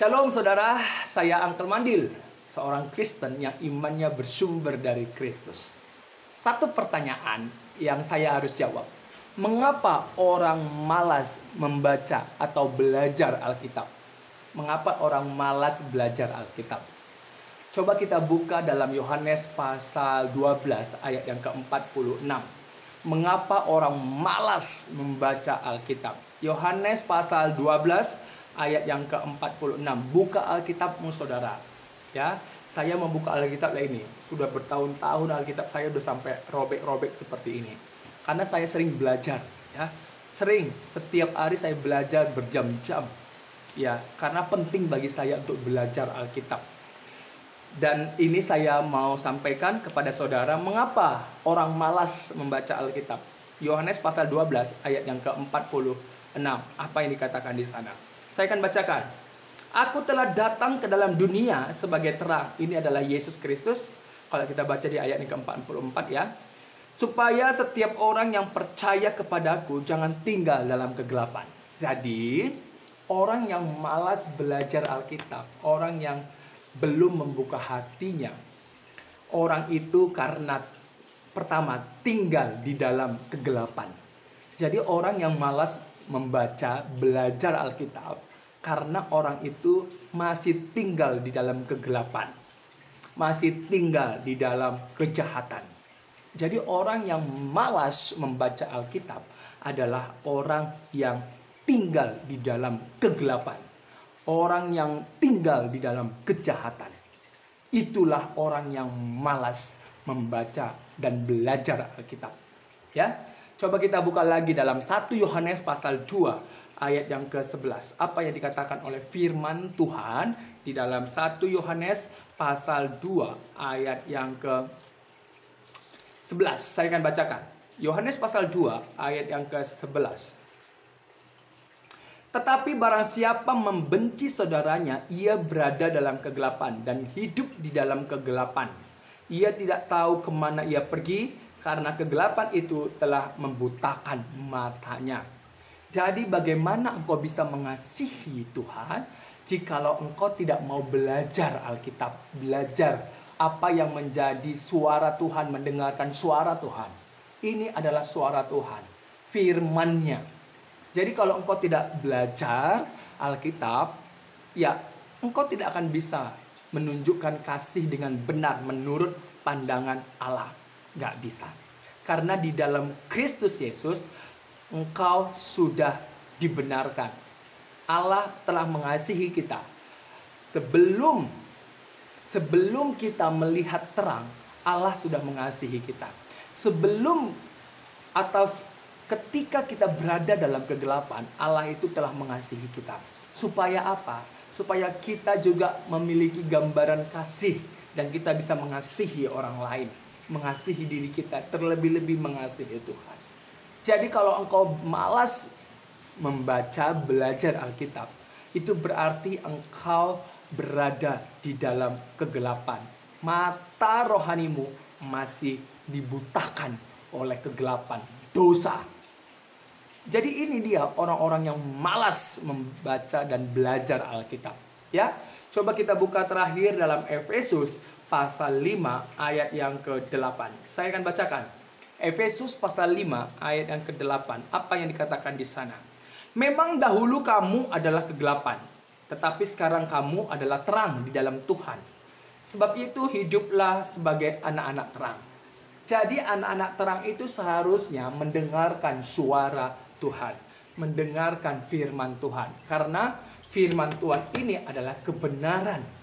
Shalom saudara, saya Uncle Mandil, seorang Kristen yang imannya bersumber dari Kristus. Satu pertanyaan yang saya harus jawab. Mengapa orang malas membaca atau belajar Alkitab? Mengapa orang malas belajar Alkitab? Coba kita buka dalam Yohanes pasal 12 ayat yang ke-46. Mengapa orang malas membaca Alkitab? Yohanes pasal 12 ayat yang ke-46. Buka Alkitabmu saudara. Ya, saya membuka Alkitab ini. Sudah bertahun-tahun Alkitab saya udah sampai robek-robek seperti ini. Karena saya sering belajar, ya. Sering setiap hari saya belajar berjam-jam. Ya, karena penting bagi saya untuk belajar Alkitab. Dan ini saya mau sampaikan kepada saudara mengapa orang malas membaca Alkitab. Yohanes pasal 12 ayat yang ke-46. Apa yang dikatakan di sana? Saya akan bacakan. Aku telah datang ke dalam dunia sebagai terang. Ini adalah Yesus Kristus. Kalau kita baca di ayat yang ke-44 ya. Supaya setiap orang yang percaya kepadaku jangan tinggal dalam kegelapan. Jadi, orang yang malas belajar Alkitab, orang yang belum membuka hatinya, orang itu karena pertama tinggal di dalam kegelapan. Jadi orang yang malas membaca, belajar Alkitab karena orang itu masih tinggal di dalam kegelapan, masih tinggal di dalam kejahatan. Jadi orang yang malas membaca Alkitab adalah orang yang tinggal di dalam kegelapan, orang yang tinggal di dalam kejahatan. Itulah orang yang malas membaca dan belajar Alkitab. Ya. Coba kita buka lagi dalam 1 Yohanes pasal 2 ayat yang ke-11. Apa yang dikatakan oleh firman Tuhan di dalam 1 Yohanes pasal 2 ayat yang ke-11. Saya akan bacakan. Yohanes pasal 2 ayat yang ke-11. Tetapi barang siapa membenci saudaranya, ia berada dalam kegelapan dan hidup di dalam kegelapan. Ia tidak tahu kemana ia pergi, karena kegelapan itu telah membutakan matanya. Jadi bagaimana engkau bisa mengasihi Tuhan jikalau engkau tidak mau belajar Alkitab, belajar apa yang menjadi suara Tuhan, mendengarkan suara Tuhan. Ini adalah suara Tuhan, firman-Nya. Jadi kalau engkau tidak belajar Alkitab, ya engkau tidak akan bisa menunjukkan kasih dengan benar menurut pandangan Allah. Nggak bisa. Karena di dalam Kristus Yesus engkau sudah dibenarkan. Allah telah mengasihi kita. Sebelum kita melihat terang, Allah sudah mengasihi kita. Sebelum atau ketika kita berada dalam kegelapan, Allah itu telah mengasihi kita. Supaya apa? Supaya kita juga memiliki gambaran kasih dan kita bisa mengasihi orang lain. Mengasihi diri kita, terlebih-lebih mengasihi Tuhan. Jadi kalau engkau malas membaca, belajar Alkitab, itu berarti engkau berada di dalam kegelapan. Mata rohanimu masih dibutakan oleh kegelapan dosa. Jadi ini dia orang-orang yang malas membaca dan belajar Alkitab. Ya, coba kita buka terakhir dalam Efesus pasal 5 ayat yang ke-8. Saya akan bacakan. Efesus pasal 5 ayat yang ke-8. Apa yang dikatakan di sana? Memang dahulu kamu adalah kegelapan, tetapi sekarang kamu adalah terang di dalam Tuhan. Sebab itu hiduplah sebagai anak-anak terang. Jadi anak-anak terang itu seharusnya mendengarkan suara Tuhan, mendengarkan firman Tuhan. Karena firman Tuhan ini adalah kebenaran.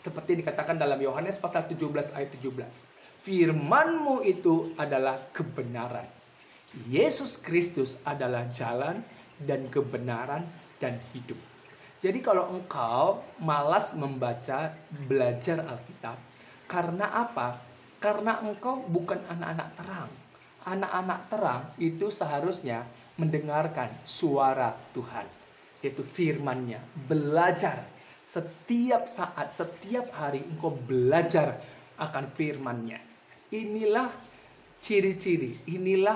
Seperti dikatakan dalam Yohanes pasal 17 ayat 17. Firman-Mu itu adalah kebenaran. Yesus Kristus adalah jalan dan kebenaran dan hidup. Jadi kalau engkau malas membaca, belajar Alkitab, karena apa? Karena engkau bukan anak-anak terang. Anak-anak terang itu seharusnya mendengarkan suara Tuhan, yaitu firman-Nya, belajar. Setiap saat, setiap hari engkau belajar akan firman-Nya. Inilah ciri-ciri, inilah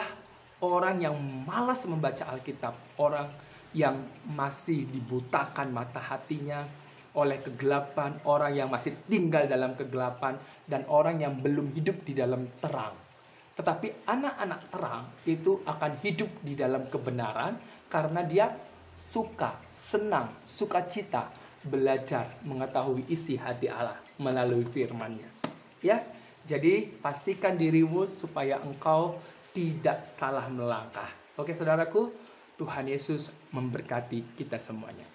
orang yang malas membaca Alkitab. Orang yang masih dibutakan mata hatinya, oleh kegelapan, orang yang masih tinggal dalam kegelapan, dan orang yang belum hidup di dalam terang. Tetapi anak-anak terang itu akan hidup di dalam kebenaran karena dia suka, senang, sukacita belajar mengetahui isi hati Allah melalui firman-Nya. Ya, jadi pastikan dirimu supaya engkau tidak salah melangkah. Oke saudaraku, Tuhan Yesus memberkati kita semuanya.